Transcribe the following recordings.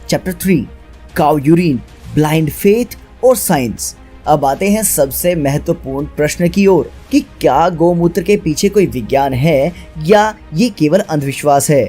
Chapter 3 cow urine, blind faith और science. अब आते हैं सबसे महत्वपूर्ण प्रश्न की ओर कि क्या गौमूत्र के पीछे कोई विज्ञान है या ये केवल अंधविश्वास है।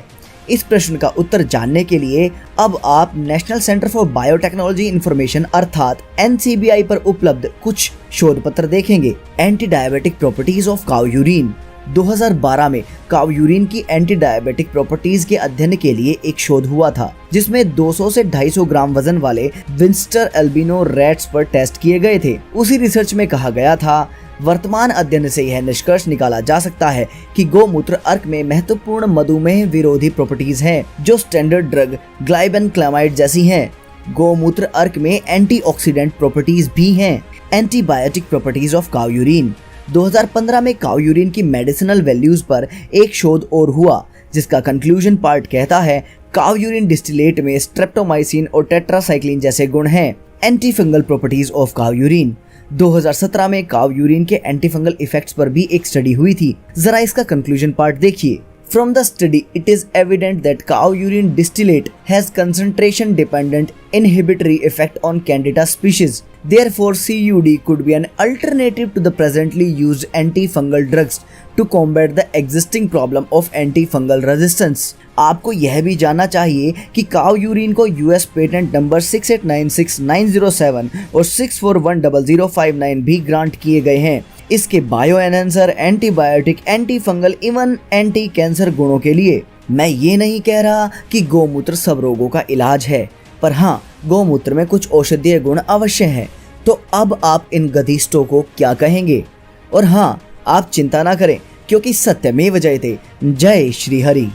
इस प्रश्न का उत्तर जानने के लिए अब आप national centre for biotechnology information अर्थात NCBI पर उपलब्ध कुछ शोध पत्र देखेंगे। Anti diabetic properties of cow urine. 2012 में काउ यूरिन की एंटी डायबिटिक प्रॉपर्टीज के अध्ययन के लिए एक शोध हुआ था, जिसमें 200 से 250 ग्राम वजन वाले विंस्टर एल्बिनो रैट्स पर टेस्ट किए गए थे। उसी रिसर्च में कहा गया था, वर्तमान अध्ययन से यह निष्कर्ष निकाला जा सकता है कि गौमूत्र अर्क में महत्वपूर्ण मधुमेह विरोधी प्रॉपर्टीज हैं, जो स्टैंडर्ड ड्रग ग्लाइबेनक्लामाइड जैसी हैं। गौमूत्र अर्क में एंटीऑक्सीडेंट प्रॉपर्टीज भी हैं। Antibiotic properties of cow urine. 2015 में काउ यूरिन की मेडिसिनल वैल्यूज पर एक शोध और हुआ, जिसका कंक्लूजन पार्ट कहता है काउ यूरिन डिस्टिलेट में स्ट्रेप्टोमाइसिन और टेट्रासाइक्लिन जैसे गुण हैं। Anti fungal properties of cow urine. 2017 में काउ यूरिन के एंटी फंगल इफेक्ट्स पर भी एक स्टडी हुई थी। जरा इसका कंक्लूजन पार्ट देखिए। From the study, it is evident that cow urine distillate has concentration dependent inhibitory effect on Candida species. Therefore, CUD could be an alternative to the presently used antifungal drugs to combat the existing problem of antifungal resistance. आपको यह भी जानना चाहिए कि cow urine को US patent number 6896907 और 6410059 भी grant किए गए हैं। इसके bio enhancer, antibiotic, anti fungal even anti cancer गुणों के लिए। मैं ये नहीं कह रहा कि गौमूत्र सब रोगों का इलाज है, पर हाँ, गौमूत्र में कुछ औषधीय गुण अवश्य हैं। तो अब आप इन गधिष्ठों को क्या कहेंगे? और हाँ, आप चिंता ना करें, क्योंकि सत्यमेव जयते। जय श्री हरि।